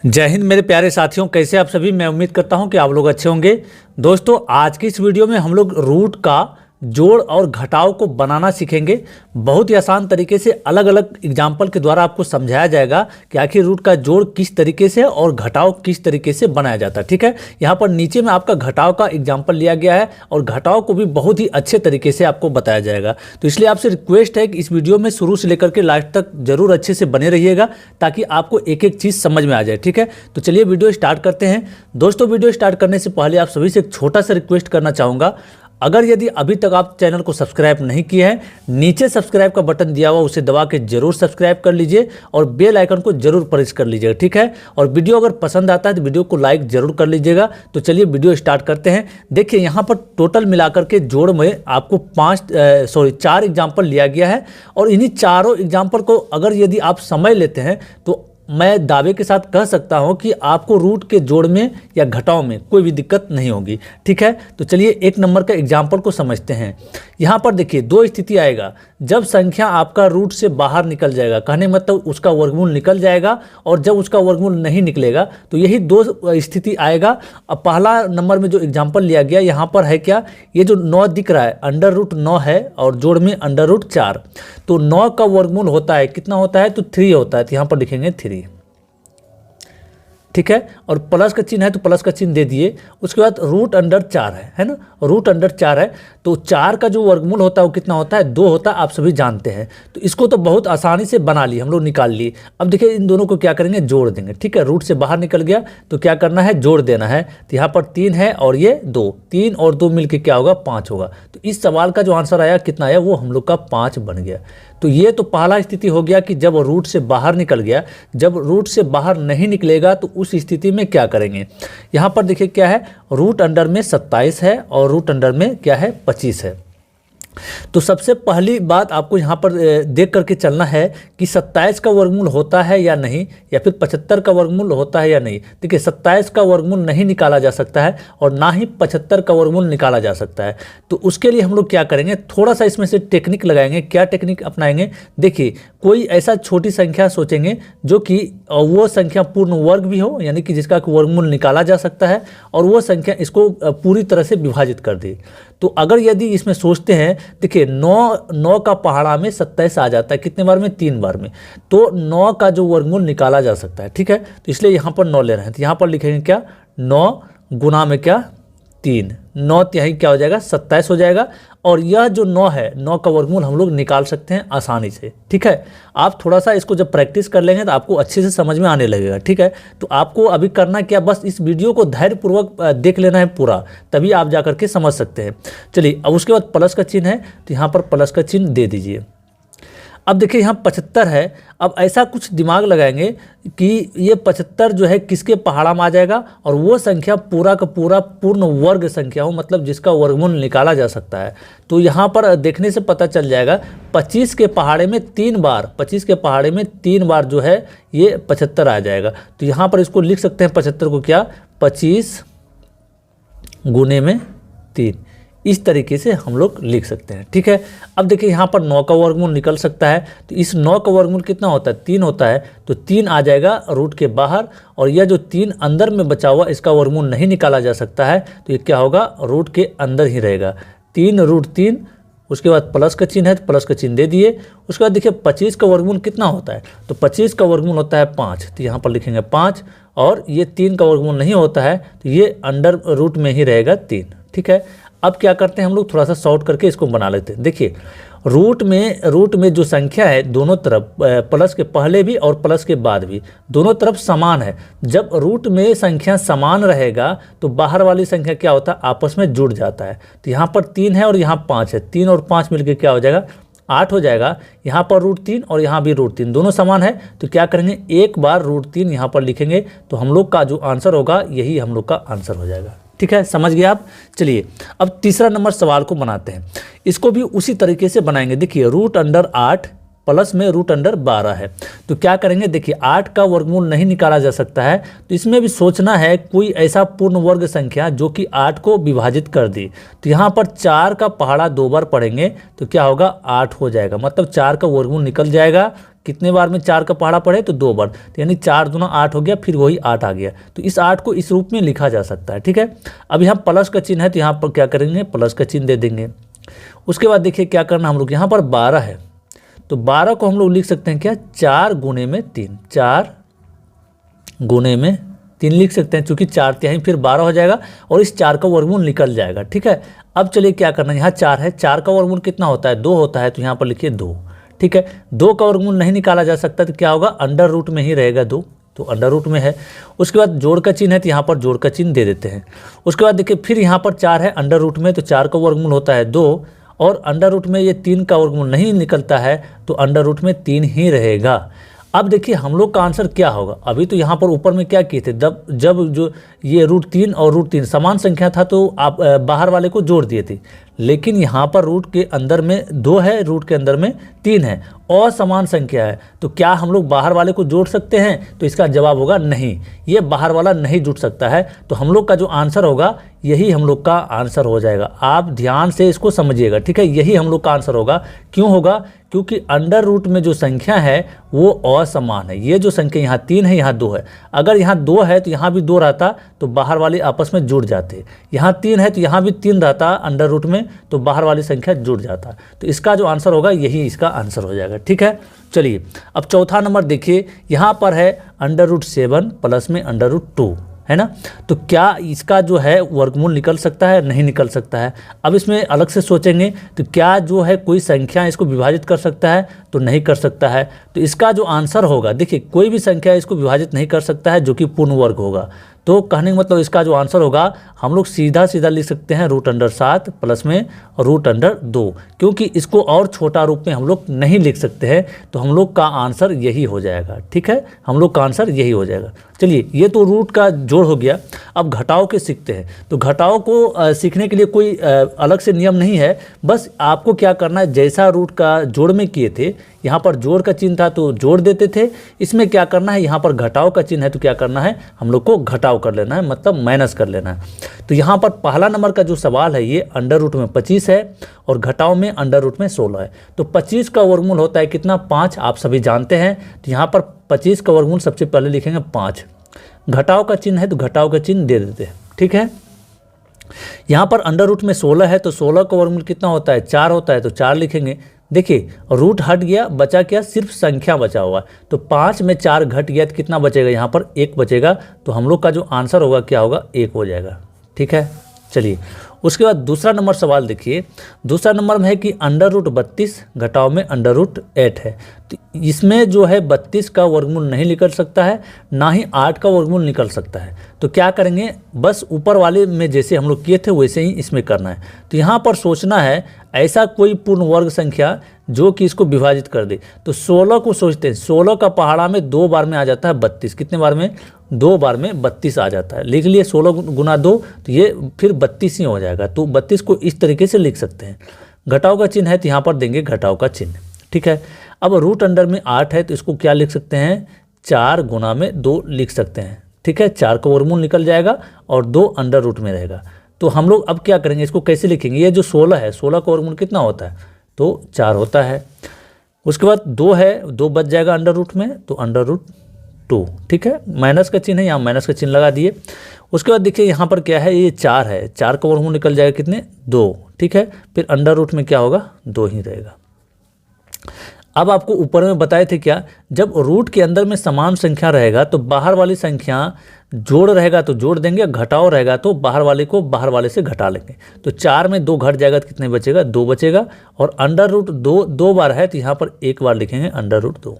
जय हिंद मेरे प्यारे साथियों, कैसे आप सभी। मैं उम्मीद करता हूं कि आप लोग अच्छे होंगे। दोस्तों, आज की इस वीडियो में हम लोग रूट का जोड़ और घटाव को बनाना सीखेंगे। बहुत ही आसान तरीके से अलग अलग एग्जाम्पल के द्वारा आपको समझाया जाएगा कि आखिर रूट का जोड़ किस तरीके से और घटाव किस तरीके से बनाया जाता है। ठीक है, यहाँ पर नीचे में आपका घटाव का एग्जाम्पल लिया गया है और घटाव को भी बहुत ही अच्छे तरीके से आपको बताया जाएगा। तो इसलिए आपसे रिक्वेस्ट है कि इस वीडियो में शुरू से लेकर के लास्ट तक जरूर अच्छे से बने रहिएगा ताकि आपको एक एक चीज़ समझ में आ जाए। ठीक है, तो चलिए वीडियो स्टार्ट करते हैं। दोस्तों, वीडियो स्टार्ट करने से पहले आप सभी से एक छोटा सा रिक्वेस्ट करना चाहूँगा। अगर यदि अभी तक आप चैनल को सब्सक्राइब नहीं किए हैं, नीचे सब्सक्राइब का बटन दिया हुआ उसे दबा के जरूर सब्सक्राइब कर लीजिए और बेल आइकन को जरूर प्रेस कर लीजिएगा। ठीक है, और वीडियो अगर पसंद आता है तो वीडियो को लाइक जरूर कर लीजिएगा। तो चलिए वीडियो स्टार्ट करते हैं। देखिए, यहाँ पर टोटल मिलाकर के जोड़ में आपको 4 एग्जाम्पल लिया गया है और इन्हीं चारों एग्जाम्पल को अगर यदि आप समझ लेते हैं तो मैं दावे के साथ कह सकता हूं कि आपको रूट के जोड़ में या घटाव में कोई भी दिक्कत नहीं होगी। ठीक है, तो चलिए 1 नंबर का एग्जाम्पल को समझते हैं। यहाँ पर देखिए 2 स्थिति आएगा जब संख्या आपका रूट से बाहर निकल जाएगा, कहने मतलब उसका वर्गमूल निकल जाएगा, और जब उसका वर्गमूल नहीं निकलेगा तो यही 2 स्थिति आएगा। अब पहला नंबर में जो एग्जाम्पल लिया गया यहाँ पर है क्या, ये जो 9 दिख रहा है √9 है और जोड़ में √4, तो 9 का वर्गमूल होता है कितना होता है, तो 3 होता है। तो यहाँ पर लिखेंगे 3। ठीक है, और प्लस का चिन्ह है तो प्लस का चिन्ह दे दिए। उसके बाद √4 है ना, √4 है तो 4 का जो वर्गमूल होता है वो कितना होता है, 2 होता है, आप सभी जानते हैं। तो इसको तो बहुत आसानी से बना लिए हम लोग, निकाल लिए। अब देखिए इन दोनों को क्या करेंगे, जोड़ देंगे। ठीक है, रूट से बाहर निकल गया तो क्या करना है, जोड़ देना है। तो यहाँ पर 3 है और ये 2, 3 और 2 मिलकर क्या होगा, 5 होगा। तो इस सवाल का जो आंसर आया कितना आया, वो हम लोग का 5 बन गया। तो ये तो पहला स्थिति हो गया कि जब रूट से बाहर निकल गया। जब रूट से बाहर नहीं निकलेगा तो उस स्थिति में क्या करेंगे। यहाँ पर देखिए क्या है, रूट अंडर में 27 है और रूट अंडर में क्या है, 25 है। तो सबसे पहली बात आपको यहाँ पर देख करके चलना है कि 27 का वर्गमूल होता है या नहीं, या फिर 75 का वर्गमूल होता है या नहीं। देखिए 27 का वर्गमूल नहीं निकाला जा सकता है और ना ही 75 का वर्गमूल निकाला जा सकता है। तो उसके लिए हम लोग क्या करेंगे, थोड़ा सा इसमें से टेक्निक लगाएंगे। क्या टेक्निक अपनाएंगे, देखिए कोई ऐसा छोटी संख्या सोचेंगे जो कि वो संख्या पूर्ण वर्ग भी हो, यानी कि जिसका वर्गमूल निकाला जा सकता है, और वो संख्या इसको पूरी तरह से विभाजित कर दे। तो अगर यदि इसमें सोचते हैं, देखिए 9 का पहाड़ा में 27 आ जाता है, कितने बार में, 3 बार में। तो 9 का जो वर्गमूल निकाला जा सकता है। ठीक है, तो इसलिए यहाँ पर 9 ले रहे हैं। तो यहाँ पर लिखेंगे क्या, 9 गुना में क्या, 3, 9 तिहाई क्या हो जाएगा, 27 हो जाएगा। और यह जो 9 है, 9 का वर्गमूल हम लोग निकाल सकते हैं आसानी से। ठीक है, आप थोड़ा सा इसको जब प्रैक्टिस कर लेंगे तो आपको अच्छे से समझ में आने लगेगा। ठीक है, तो आपको अभी करना क्या, बस इस वीडियो को धैर्यपूर्वक देख लेना है पूरा, तभी आप जा करके समझ सकते हैं। चलिए, अब उसके बाद प्लस का चिन्ह है तो यहाँ पर प्लस का चिन्ह दे दीजिए। अब देखिए यहाँ 75 है। अब ऐसा कुछ दिमाग लगाएंगे कि ये 75 जो है किसके पहाड़ा में आ जाएगा, और वो संख्या पूरा का पूरा पूर्ण वर्ग संख्या हो, मतलब जिसका वर्गमूल निकाला जा सकता है। तो यहाँ पर देखने से पता चल जाएगा 25 के पहाड़े में 3 बार, 25 के पहाड़े में 3 बार जो है ये 75 आ जाएगा। तो यहाँ पर इसको लिख सकते हैं 75 को क्या, 25 गुने में 3, इस तरीके से हम लोग लिख सकते हैं। ठीक है, अब देखिए यहाँ पर 9 का वर्गमूल निकल सकता है। तो इस 9 का वर्गमूल कितना होता है, 3 होता है। तो 3 आ जाएगा रूट के बाहर, और यह जो 3 अंदर में बचा हुआ, इसका वर्गमूल नहीं निकाला जा सकता है। तो ये क्या होगा, रूट के अंदर ही रहेगा। 3√3, उसके बाद प्लस का चिन्ह है तो प्लस का चिन्ह दे दिए। उसके बाद देखिए 25 का वर्गमूल कितना होता है, तो 25 का वर्गमूल होता है 5। तो यहाँ पर लिखेंगे 5, और ये 3 का वर्गमूल नहीं होता है तो ये अंडर रूट में ही रहेगा 3। ठीक है, अब क्या करते हैं हम लोग, थोड़ा सा शॉर्ट करके इसको बना लेते हैं। देखिए रूट में जो संख्या है दोनों तरफ, प्लस के पहले भी और प्लस के बाद भी, दोनों तरफ समान है। जब रूट में संख्या समान रहेगा तो बाहर वाली संख्या क्या होता है, आपस में जुड़ जाता है। तो यहाँ पर 3 है और यहाँ 5 है, 3 और 5 मिलकर क्या हो जाएगा, 8 हो जाएगा। यहाँ पर √3 और यहाँ भी √3, दोनों समान है। तो क्या करेंगे, एक बार √3 यहाँ पर लिखेंगे तो हम लोग का जो आंसर होगा यही हम लोग का आंसर हो जाएगा। ठीक है, समझ गए आप। चलिए अब तीसरा नंबर सवाल को बनाते हैं। इसको भी उसी तरीके से बनाएंगे। देखिए √8 प्लस में √12 है। तो क्या करेंगे, देखिए 8 का वर्गमूल नहीं निकाला जा सकता है, तो इसमें भी सोचना है कोई ऐसा पूर्ण वर्ग संख्या जो कि 8 को विभाजित कर दे। तो यहाँ पर 4 का पहाड़ा 2 बार पढ़ेंगे तो क्या होगा, 8 हो जाएगा, मतलब 4 का वर्गमूल निकल जाएगा। कितने बार में 4 का पहाड़ा पढ़े तो 2 बार, तो यानी 4 दूना 8 हो गया, फिर वही 8 आ गया। तो इस 8 को इस रूप में लिखा जा सकता है। ठीक है, अब यहाँ प्लस का चिन्ह है तो यहाँ पर क्या करेंगे, प्लस का चिन्ह दे देंगे। उसके बाद देखिए क्या करना हम लोग, यहाँ पर 12 है तो 12 को हम लोग लिख सकते हैं क्या, 4 गुने में 3, 4 गुने में 3 लिख सकते हैं, चूंकि 4 तिहाई फिर 12 हो जाएगा और इस 4 का वर्गमूल निकल जाएगा। ठीक है, अब चलिए क्या करना है, यहाँ 4 है, 4 का वर्गमूल कितना होता है, 2 होता है, तो यहाँ पर लिखिए 2। ठीक है, 2 का वर्गमूल नहीं निकाला जा सकता तो क्या होगा, अंडर रूट में ही रहेगा 2, तो अंडर रूट में है। उसके बाद जोड़ का चिन्ह है तो यहाँ पर जोड़ का चिन्ह दे देते हैं। उसके बाद देखिए फिर यहाँ पर 4 है अंडर रूट में, तो 4 का वर्गमूल होता है 2, और अंडर रूट में ये 3 का वर्गमूल नहीं निकलता है तो अंडर रूट में 3 ही रहेगा। अब देखिए हम लोग का आंसर क्या होगा, अभी तो यहाँ पर ऊपर में क्या किए थे, जब जो ये √3 और √3 समान संख्या था तो आप बाहर वाले को जोड़ दिए थे, लेकिन यहाँ पर रूट के अंदर में 2 है, रूट के अंदर में 3 है, असमान संख्या है, तो क्या हम लोग बाहर वाले को जोड़ सकते हैं, तो इसका जवाब होगा नहीं, ये बाहर वाला नहीं जुड़ सकता है। तो हम लोग का जो आंसर होगा यही हम लोग का आंसर हो जाएगा। आप ध्यान से इसको समझिएगा। ठीक है, यही हम लोग का आंसर होगा। क्यों होगा, क्योंकि अंडर रूट में जो संख्या है वो असमान है। ये जो संख्या यहाँ 3 है, यहाँ 2 है, अगर यहाँ 2 है तो यहाँ भी 2 रहता तो बाहर वाले आपस में जुड़ जाते, यहाँ 3 है तो यहाँ भी 3 रहता अंडर रूट में तो बाहर वाली संख्या जुड़ जाता। तो इसका जो आंसर होगा यही इसका आंसर हो जाएगा। ठीक है, चलिए अब चौथा नंबर देखिए, यहाँ पर है √7 प्लस में √2 है ना, तो क्या इसका जो है वर्गमूल निकल सकता है, नहीं निकल सकता है। अब इसमें अलग से सोचेंगे तो क्या जो है कोई संख्या इसको विभाजित कर सकता है, तो नहीं कर सकता है। तो इसका जो आंसर होगा, देखिए कोई भी संख्या इसको विभाजित नहीं कर सकता है जो कि पूर्ण वर्ग होगा। तो कहने का मतलब इसका जो आंसर होगा हम लोग सीधा सीधा लिख सकते हैं √7 प्लस में √2, क्योंकि इसको और छोटा रूप में हम लोग नहीं लिख सकते हैं, तो हम लोग का आंसर यही हो जाएगा। ठीक है, हम लोग का आंसर यही हो जाएगा। चलिए ये तो रूट का जोड़ हो गया, अब घटाव के सीखते हैं। तो घटाव को सीखने के लिए कोई अलग से नियम नहीं है, बस आपको क्या करना है, जैसा रूट का जोड़ में किए थे, यहाँ पर जोड़ का चिन्ह था तो जोड़ देते थे, इसमें क्या करना है, यहाँ पर घटाव का चिन्ह है तो क्या करना है, हम लोग को घटाव कर लेना है, मतलब माइनस कर लेना है। तो यहाँ पर पहला नंबर का जो सवाल है ये अंडर रूट में 25 है और घटाव में अंडर रूट में 16 है। तो 25 का वर्गमूल होता है कितना, 5, आप सभी जानते हैं। तो यहाँ पर 25 का वर्गमूल सबसे पहले लिखेंगे 5, घटाव का चिन्ह है तो घटाव का चिन्ह दे देते हैं। ठीक है, यहाँ पर अंडर रूट में 16 है तो 16 का वर्गमूल कितना होता है, 4 होता है, तो 4 लिखेंगे। देखिए रूट हट गया, बचा क्या, सिर्फ संख्या बचा हुआ, तो 5 में 4 घट गया तो कितना बचेगा, यहाँ पर 1 बचेगा। तो हम लोग का जो आंसर होगा क्या होगा, 1 हो जाएगा। ठीक है, चलिए उसके बाद दूसरा नंबर सवाल देखिए। दूसरा नंबर में है कि अंडर रूट 32 घटाव में अंडर रूट 8 है। तो इसमें जो है 32 का वर्गमूल नहीं निकल सकता है, ना ही 8 का वर्गमूल निकल सकता है। तो क्या करेंगे, बस ऊपर वाले में जैसे हम लोग किए थे वैसे ही इसमें करना है। तो यहाँ पर सोचना है ऐसा कोई पूर्ण वर्ग संख्या जो कि इसको विभाजित कर दे। तो 16 को सोचते हैं, 16 का पहाड़ा में 2 बार में आ जाता है 32, कितने बार में, 2 बार में 32 आ जाता है। लिख लिए 16 गुना 2, तो ये फिर 32 ही हो जाएगा। तो 32 को इस तरीके से लिख सकते हैं। घटाव का चिन्ह है तो यहाँ पर देंगे घटाव का चिन्ह। ठीक है, अब रूट अंडर में 8 है तो इसको क्या लिख सकते हैं, 4 गुना में 2 लिख सकते हैं। ठीक है, 4 का वर्गमूल निकल जाएगा और 2 अंडर रूट में रहेगा। तो हम लोग अब क्या करेंगे, इसको कैसे लिखेंगे, ये जो 16 है, 16 का वर्गमूल कितना होता है, तो 4 होता है। उसके बाद 2 है, 2 बच जाएगा अंडर रूट में, तो अंडर रूट 2। ठीक है, माइनस का चिन्ह है, यहाँ माइनस का चिन्ह लगा दिए। उसके बाद देखिए यहाँ पर क्या है, ये 4 है, 4 का वर्गमूल निकल जाएगा कितने, 2। ठीक है, फिर अंडर रूट में क्या होगा, 2 ही रहेगा। अब आपको ऊपर में बताए थे क्या, जब रूट के अंदर में समान संख्या रहेगा तो बाहर वाली संख्या जोड़ रहेगा तो जोड़ देंगे, घटाव रहेगा तो बाहर वाले को बाहर वाले से घटा लेंगे। तो 4 में 2 घट जाएगा तो कितने बचेगा, 2 बचेगा। और अंडर रूट 2 बार है तो यहाँ पर 1 बार लिखेंगे अंडर रूट 2।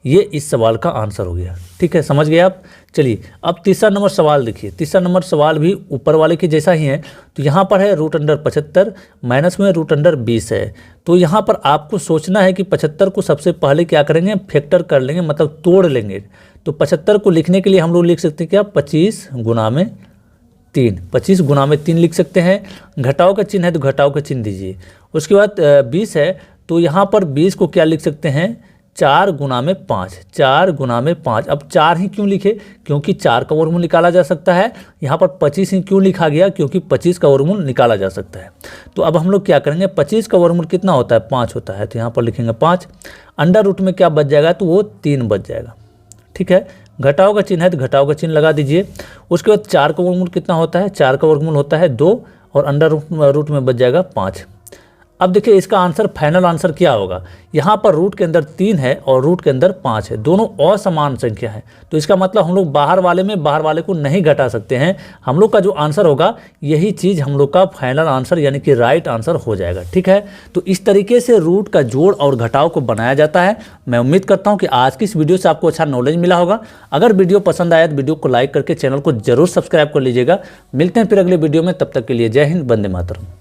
ये इस सवाल का आंसर हो गया। ठीक है, समझ गए आप। चलिए अब तीसरा नंबर सवाल देखिए। तीसरा नंबर सवाल भी ऊपर वाले के जैसा ही है। तो यहाँ पर है रूट अंडर 75 माइनस में रूट अंडर 20 है। तो यहाँ पर आपको सोचना है कि 75 को सबसे पहले क्या करेंगे, फैक्टर कर लेंगे, मतलब तोड़ लेंगे। तो 75 को लिखने के लिए हम लोग लिख सकते हैं क्या, 25 गुना में 3, 25 गुना में 3 लिख सकते हैं। घटाव का चिन्ह है तो घटाव का चिन्ह दीजिए। उसके बाद 20 है तो यहाँ पर 20 को क्या लिख सकते हैं, 4 गुना में 5, 4 गुना में 5। अब 4 ही क्यों लिखे, क्योंकि 4 का वर्गमूल निकाला जा सकता है। यहाँ पर 25 ही क्यों लिखा गया, क्योंकि 25 का वर्गमूल निकाला जा सकता है। तो अब हम लोग क्या करेंगे, 25 का वर्गमूल कितना होता है, 5 होता है, तो यहाँ पर लिखेंगे 5। अंडर रूट में क्या बच जाएगा, तो वो 3 बच जाएगा। ठीक है, घटाव का चिन्ह है तो घटाव का चिन्ह लगा दीजिए। उसके बाद 4 का वर्गमूल कितना होता है, 4 का वर्गमूल होता है 2 और अंडर रूट में बच जाएगा 5। अब देखिए इसका आंसर, फाइनल आंसर क्या होगा। यहाँ पर रूट के अंदर 3 है और रूट के अंदर 5 है, दोनों असमान संख्या है। तो इसका मतलब हम लोग बाहर वाले में बाहर वाले को नहीं घटा सकते हैं। हम लोग का जो आंसर होगा यही चीज़ हम लोग का फाइनल आंसर यानी कि राइट आंसर हो जाएगा। ठीक है, तो इस तरीके से रूट का जोड़ और घटाव को बनाया जाता है। मैं उम्मीद करता हूँ कि आज की इस वीडियो से आपको अच्छा नॉलेज मिला होगा। अगर वीडियो पसंद आया तो वीडियो को लाइक करके चैनल को जरूर सब्सक्राइब कर लीजिएगा। मिलते हैं फिर अगले वीडियो में, तब तक के लिए जय हिंद, वंदे मातरम।